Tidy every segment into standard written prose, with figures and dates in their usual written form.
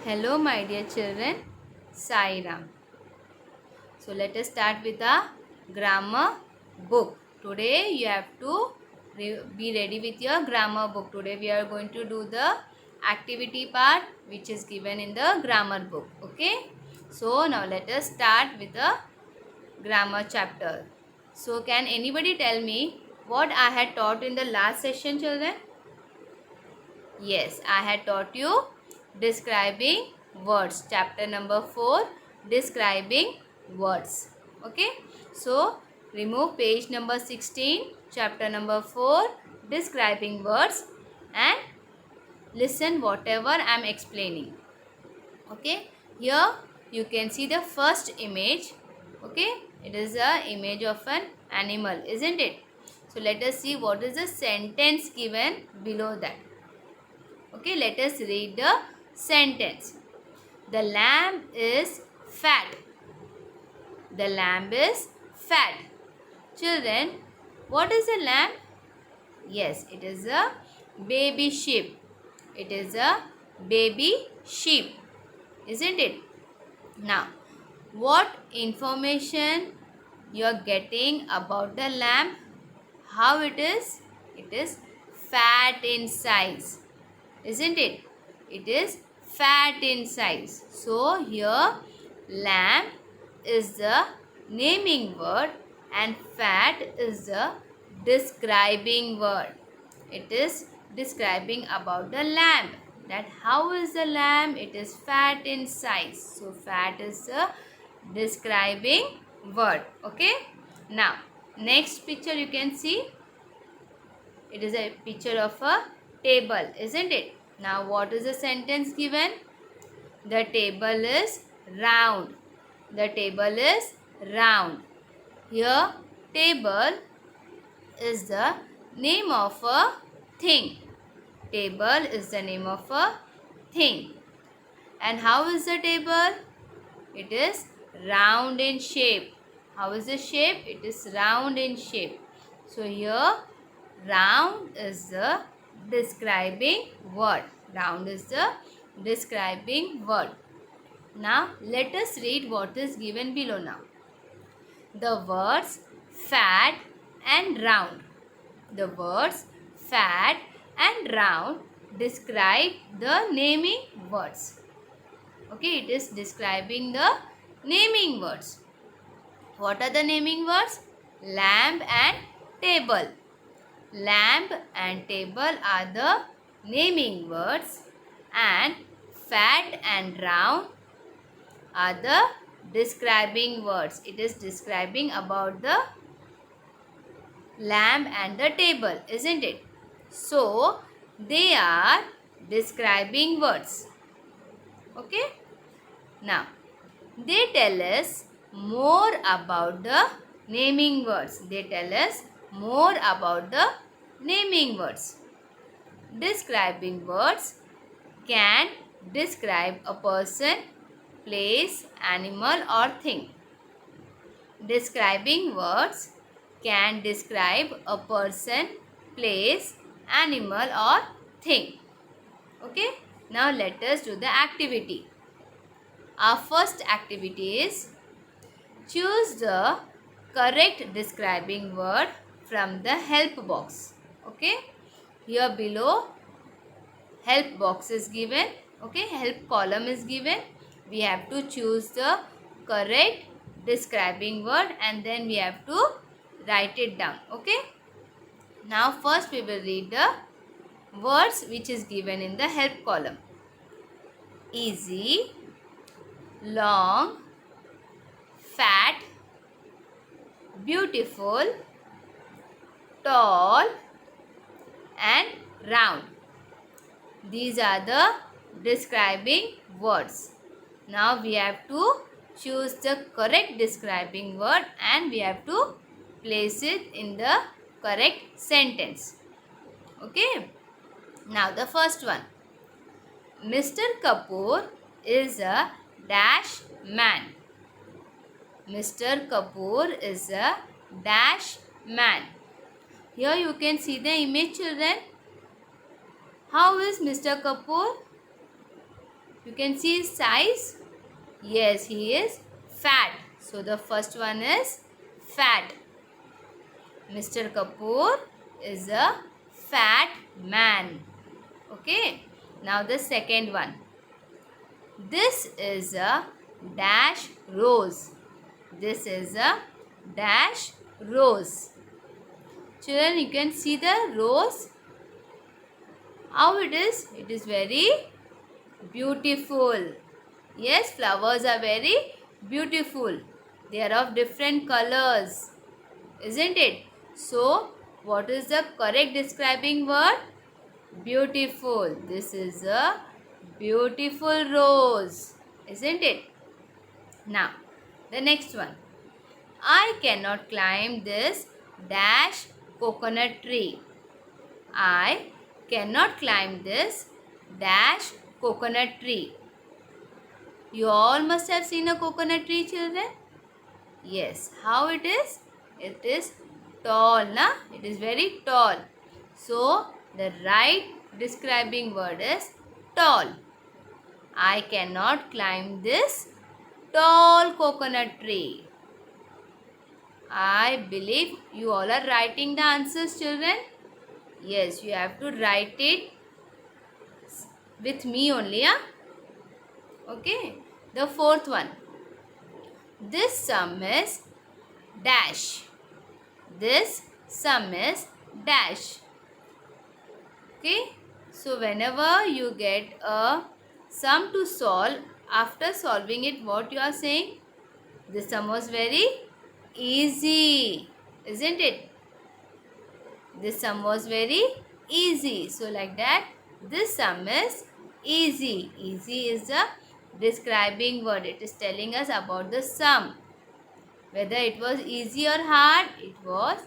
Hello, my dear children. Sai Ram. So, let us start with a grammar book. Today, you have to be ready with your grammar book. Today, we are going to do the activity part which is given in the grammar book. Okay. So, now let us start with the grammar chapter. So, can anybody tell me what I had taught in the last session, children? Yes, I had taught you describing words. Chapter number 4, describing words. Okay. So, remove page number 16, chapter number 4, describing words, and listen whatever I am explaining. Okay. Here you can see the first image. Okay. It is a image of an animal, isn't it? So, let us see what is the sentence given below that. Okay, let us read the sentence. The lamb is fat. The lamb is fat. Children, what is a lamb? Yes, it is a baby sheep. It is a baby sheep, isn't it? Now, what information you are getting about the lamb? How it is? It is fat in size, isn't it? It is fat in size. So here lamb is the naming word and fat is the describing word. It is describing about the lamb. That how is the lamb? It is fat in size. So fat is the describing word. Okay. Now next picture you can see. It is a picture of a table, isn't it? Now what is the sentence given? The table is round. The table is round. Here table is the name of a thing. Table is the name of a thing. And how is the table? It is round in shape. How is the shape? It is round in shape. So here round is the describing word. Round is the describing word. Now let us read what is given below now. The words fat and round. The words fat and round describe the naming words. Okay, it is describing the naming words. What are the naming words? Lamb and table. Lamb and table are the naming words and fat and round are the describing words. It is describing about the lamb and the table, isn't it? So, they are describing words. Okay? Now, they tell us more about the naming words. They tell us more about the naming words. Describing words can describe a person, place, animal or thing. Describing words can describe a person, place, animal or thing. Okay? Now let us do the activity. Our first activity is choose the correct describing word from the help box. Okay? Here below help box is given. Okay? Help column is given. We have to choose the correct describing word and then we have to write it down. Okay? Now first we will read the words which is given in the help column. Easy, long, fat, beautiful, tall and round. These are the describing words. Now we have to choose the correct describing word and we have to place it in the correct sentence. Okay. Now the first one. Mr. Kapoor is a dash man. Mr. Kapoor is a dash man. Here you can see the image, children. How is Mr. Kapoor? You can see his size. Yes, he is fat. So the first one is fat. Mr. Kapoor is a fat man. Okay. Now the second one. This is a dash rose. This is a dash rose. Children, you can see the rose. How it is? It is very beautiful. Yes, flowers are very beautiful. They are of different colors. Isn't it? So, what is the correct describing word? Beautiful. This is a beautiful rose. Isn't it? Now, the next one. I cannot climb this dash coconut tree. I cannot climb this dash coconut tree. You all must have seen a coconut tree, children. Yes. How it is? It is tall, na? It is very tall. So, the right describing word is tall. I cannot climb this tall coconut tree. I believe you all are writing the answers, children. Yes, you have to write it with me only, yeah? Okay. The fourth one. This sum is dash. This sum is dash. Okay. So, whenever you get a sum to solve, after solving it, what you are saying? This sum was very easy. Isn't it? This sum was very easy. So, like that, this sum is easy. Easy is the describing word. It is telling us about the sum. Whether it was easy or hard, it was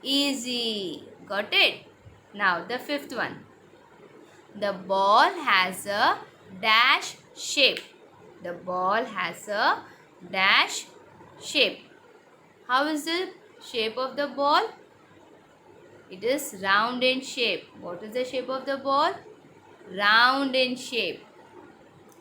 easy. Got it? Now, the fifth one. The ball has a dash shape. The ball has a dash shape. How is the shape of the ball? It is round in shape. What is the shape of the ball? Round in shape.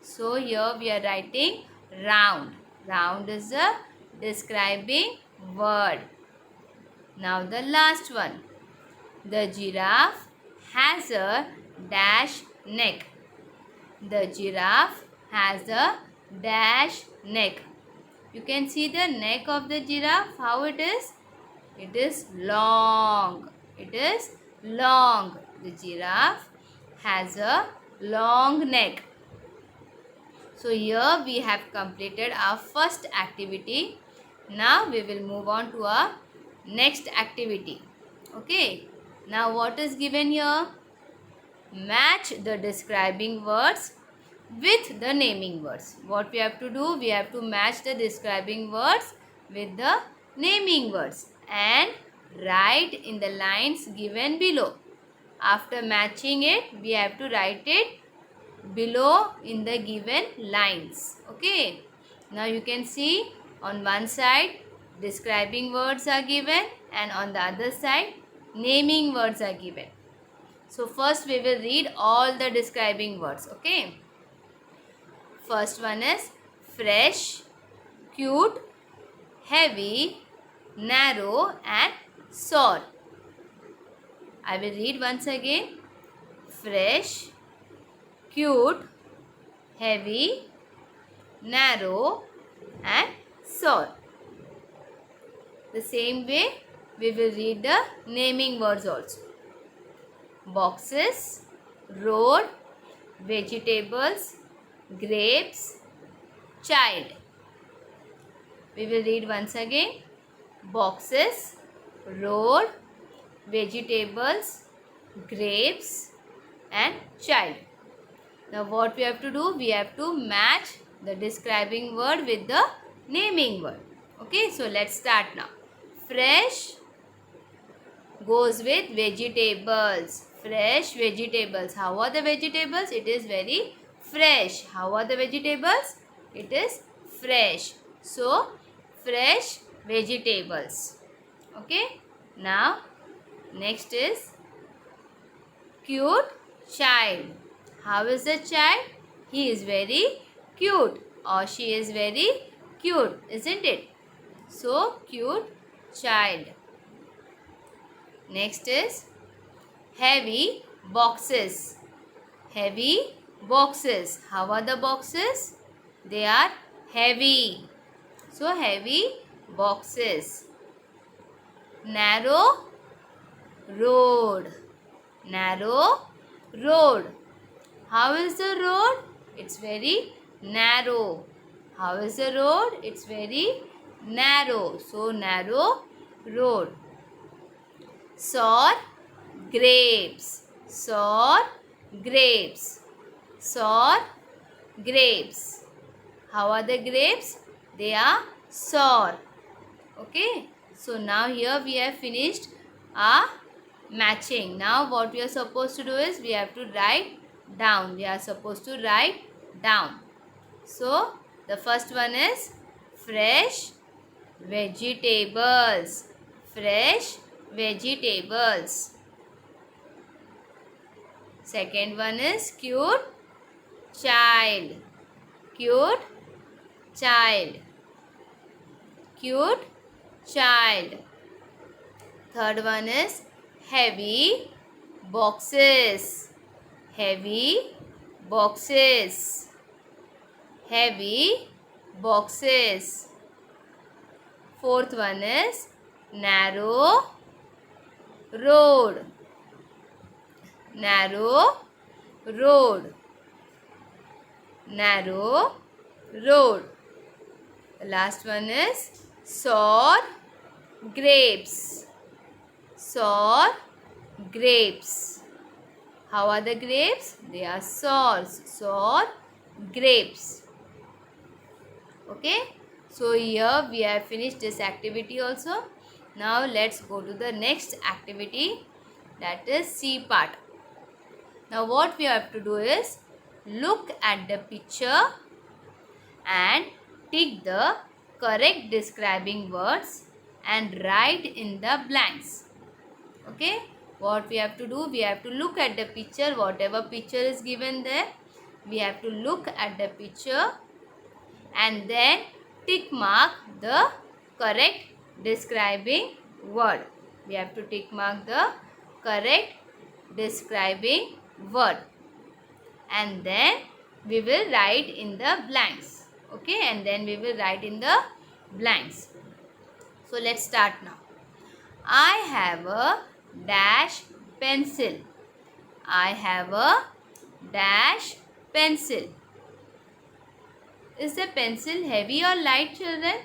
So here we are writing round. Round is a describing word. Now the last one. The giraffe has a dash neck. The giraffe has a dash neck. You can see the neck of the giraffe. How it is? It is long. It is long. The giraffe has a long neck. So here we have completed our first activity. Now we will move on to our next activity. Okay. Now what is given here? Match the describing words with the naming words. What we have to do? We have to match the describing words with the naming words and write in the lines given below. After matching it, we have to write it below in the given lines. Okay. Now you can see on one side describing words are given and on the other side naming words are given. So first we will read all the describing words. Okay. First one is fresh, cute, heavy, narrow and sour. I will read once again. Fresh, cute, heavy, narrow and sour. The same way we will read the naming words also. Boxes, road, vegetables, grapes, child. We will read once again. Boxes, road, vegetables, grapes and child. Now what we have to do? We have to match the describing word with the naming word. Okay, so let's start now. Fresh goes with vegetables. Fresh vegetables. How are the vegetables? It is very fresh. How are the vegetables? It is fresh. So, fresh vegetables. Okay. Now, next is cute child. How is the child? he is very cute or she is very cute, isn't it? So cute child. Next is heavy boxes. Heavy boxes. How are the boxes? They are heavy. So heavy boxes. Narrow road. Narrow road. How is the road? It's very narrow. How is the road? It's very narrow. So narrow road. Sour grapes. Sour grapes. Sour grapes. How are the grapes? They are sour. Okay. So now here we have finished our matching. Now what we are supposed to do is we have to write down. We are supposed to write down. So the first one is fresh vegetables. Fresh vegetables. Second one is cute child. Cute child. Cute child. Third one is heavy boxes. Heavy boxes. Heavy boxes. Fourth one is narrow road. Narrow road. Narrow road. The last one is sour grapes. Sour grapes. How are the grapes? They are sour. Sour grapes. Okay. So here we have finished this activity also. Now let's go to the next activity, that is C part. Now what we have to do is look at the picture and tick the correct describing words and write in the blanks. Okay. What we have to do? We have to look at the picture. Whatever picture is given there, we have to look at the picture and then tick mark the correct describing word. We have to tick mark the correct describing word and then we will write in the blanks. Okay, and then we will write in the blanks. So let's start now. I have a dash pencil. I have a dash pencil. Is the pencil heavy or light, children?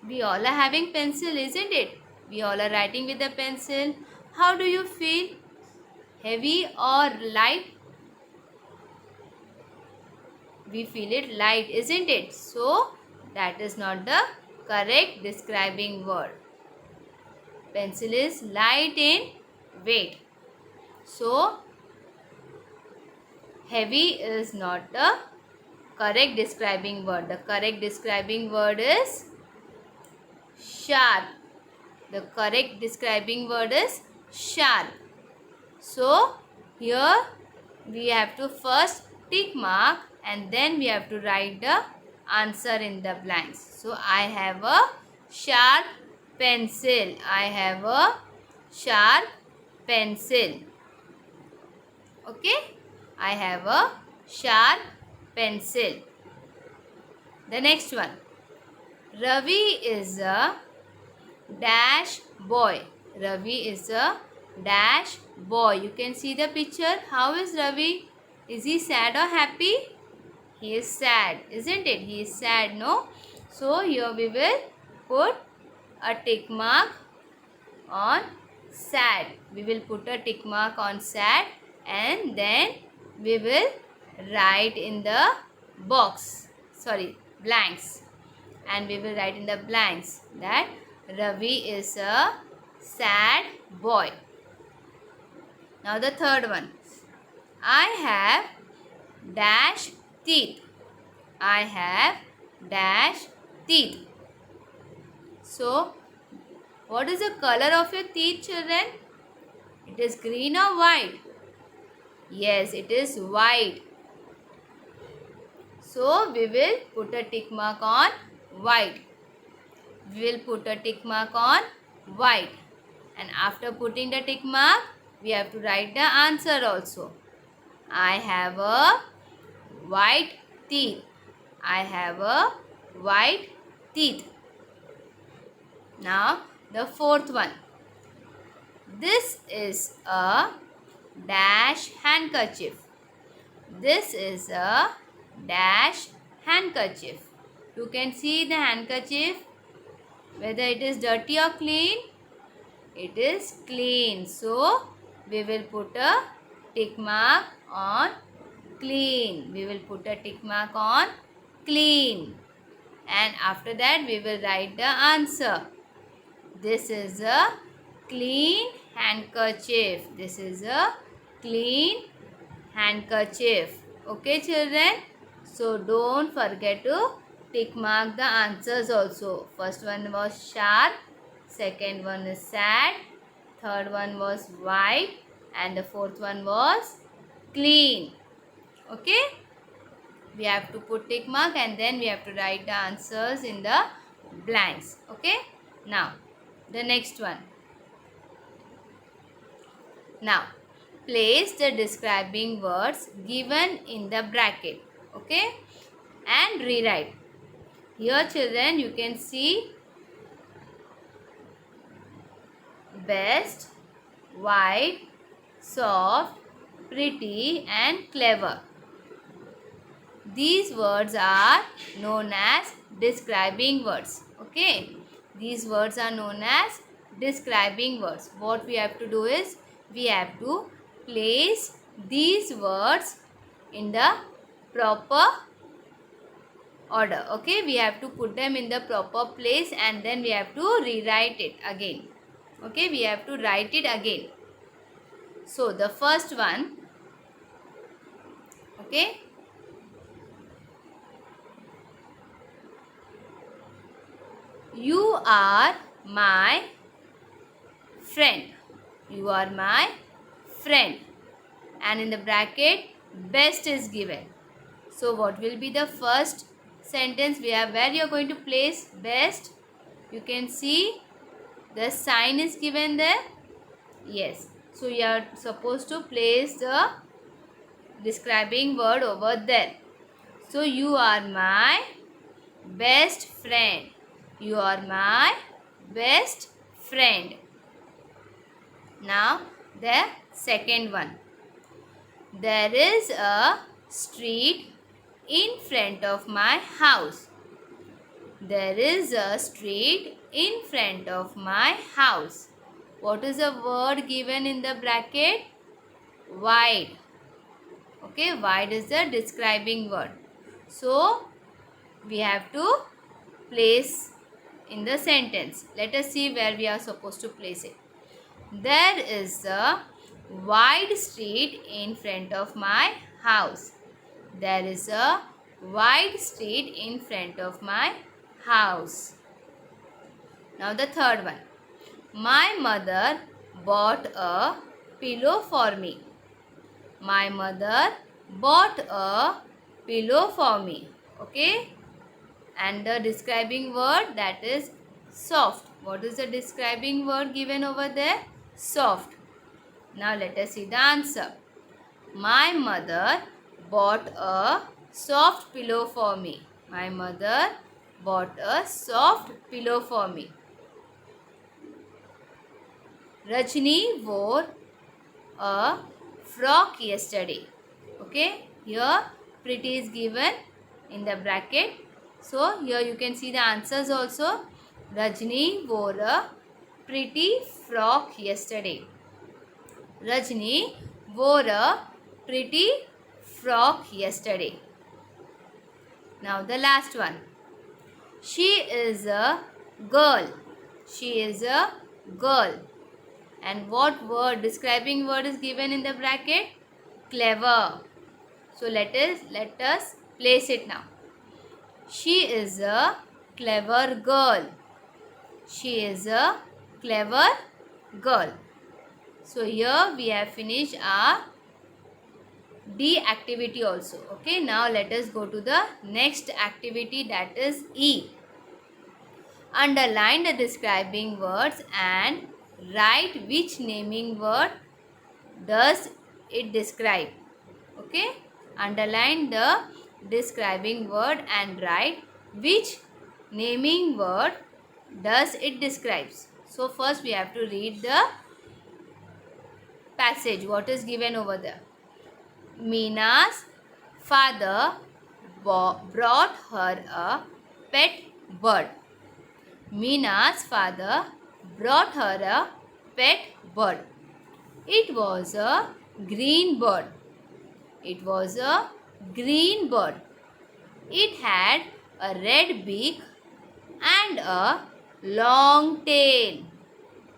We all are having pencil, isn't it? We all are writing with a pencil. How do you feel? Heavy or light? We feel it light, isn't it? So that is not the correct describing word. Pencil is light in weight. So heavy is not the correct describing word. The correct describing word is sharp. The correct describing word is sharp. So here we have to first tick mark and then we have to write the answer in the blanks. So I have a sharp pencil. I have a sharp pencil. Okay. I have a sharp pencil. The next one. Ravi is a dash boy. Ravi is a dash boy. You can see the picture. How is Ravi? Is he sad or happy? He is sad, isn't it? He is sad, no? So here we will put a tick mark on sad. We will put a tick mark on sad and then we will write in the blanks. And we will write in the blanks that Ravi is a sad boy. Now the third one. I have dash teeth. I have dash teeth. So, what is the color of your teeth, children? It is green or white? Yes, it is white. So we will put a tick mark on white. We will put a tick mark on white. And after putting the tick mark, we have to write the answer also. I have a white teeth. I have a white teeth. Now the fourth one. This is a dash handkerchief. This is a dash handkerchief. You can see the handkerchief, whether it is dirty or clean. It is clean. So we will put a tick mark on clean. We will put a tick mark on clean. And after that we will write the answer. This is a clean handkerchief. This is a clean handkerchief. Okay, children? So don't forget to tick mark the answers also. First one was sharp. Second one is sad. Third one was white. And the fourth one was clean. Okay? We have to put tick mark and then we have to write the answers in the blanks. Okay? Now, the next one. Now, place the describing words given in the bracket. Okay? And rewrite. Here children, you can see best, white, soft, pretty and clever. These words are known as describing words. Okay? These words are known as describing words. What we have to do is, we have to place these words in the proper order. Okay? We have to put them in the proper place and then we have to rewrite it again. Okay? We have to write it again. So, the first one. Okay? You are my friend. You are my friend. And in the bracket, best is given. So what will be the first sentence? We have where you are going to place best. You can see the sign is given there. Yes. So you are supposed to place the describing word over there. So you are my best friend. You are my best friend. Now the second one. There is a street in front of my house. There is a street in front of my house. What is the word given in the bracket? Wide. Okay, wide is the describing word. So we have to place in the sentence. Let us see where we are supposed to place it. There is a wide street in front of my house. There is a wide street in front of my house. Now the third one. My mother bought a pillow for me. My mother bought a pillow for me. Okay? And the describing word, that is soft. What is the describing word given over there? Soft. Now let us see the answer. My mother bought a soft pillow for me. My mother bought a soft pillow for me. Rajni wore a frock yesterday. Okay, here pretty is given in the bracket. So here you can see the answers also. Rajni wore a pretty frock yesterday. Rajni wore a pretty frock yesterday. Now the last one. She is a girl. She is a girl. And what word, describing word is given in the bracket? Clever. So let us place it now. She is a clever girl. She is a clever girl. So here we have finished our D activity also. Okay, now let us go to the next activity, that is E. Underline the describing words and write which naming word does it describe. Okay, underline the describing word and write which naming word does it describes. So first we have to read the passage, what is given over there. Mina's father brought her a pet bird. Mina's father brought her a pet bird. It was a green bird. It was a green bird. It had a red beak and a long tail.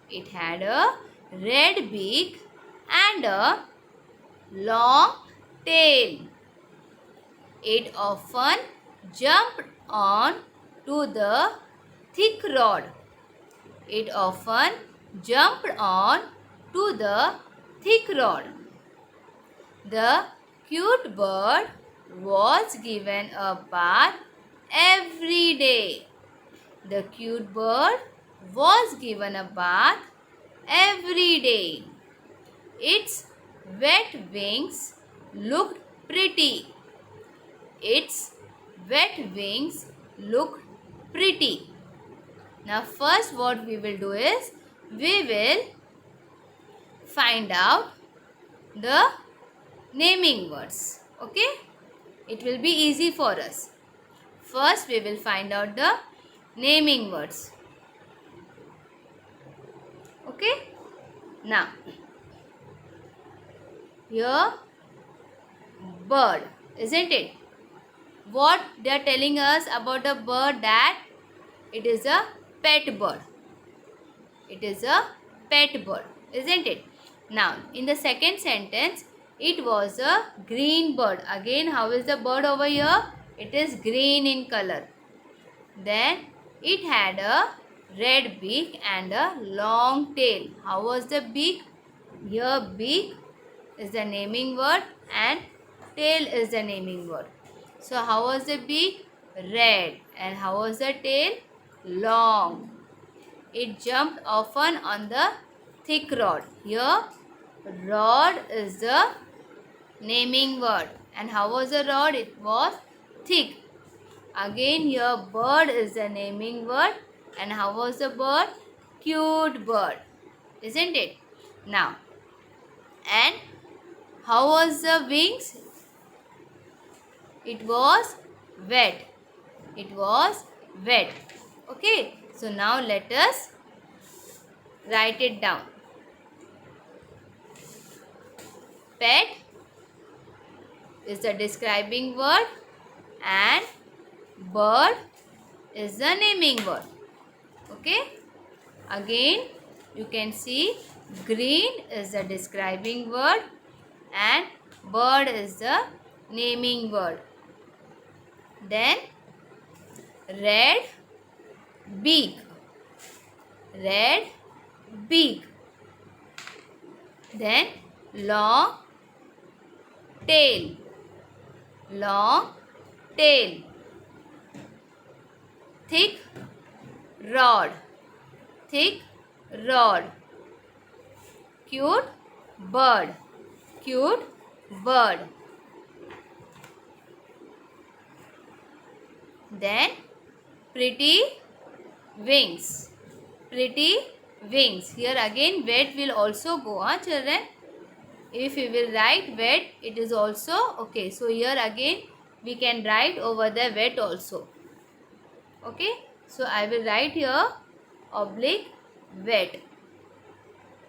It had a red beak and a long tail. It often jumped on to the thick rod. It often jumped on to the thick rod. The cute bird was given a bath every day. The cute bird was given a bath every day. Its wet wings looked pretty. Its wet wings looked pretty. Now first what we will do is, we will find out the naming words. Okay, it will be easy for us. First we will find out the naming words. Okay, now here bird, isn't it? What they are telling us about a bird, that it is a pet bird. It is a pet bird, isn't it? Now in the second sentence, it was a green bird. Again, how is the bird over here? It is green in color. Then it had a red beak and a long tail. How was the beak? Here beak is the naming word and tail is the naming word. So how was the beak? Red. And how was the tail? Long. It jumped often on the thick rod. Here rod is the naming word. And how was the rod? It was thick. Again here bird is the naming word. And how was the bird? Cute bird. Isn't it? Now, and how was the wings? It was wet. It was wet. Okay. So now let us write it down. Pet is the describing word and bird is the naming word. Okay. Again you can see green is the describing word and bird is the naming word. Then red beak. Red beak. Then long tail. Long tail. Thick rod. Thick rod. Cute bird. Cute bird. Then pretty wings. Pretty wings. Here again wet will also go, children. If we will write wet, it is also okay. So here again we can write over the wet also. Okay. So I will write here oblique wet.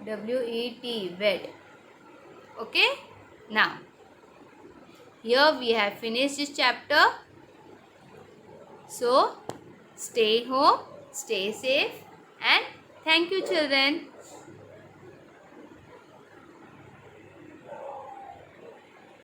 W-E-T, wet. Okay. Now here we have finished this chapter. So stay home, stay safe, and thank you, children.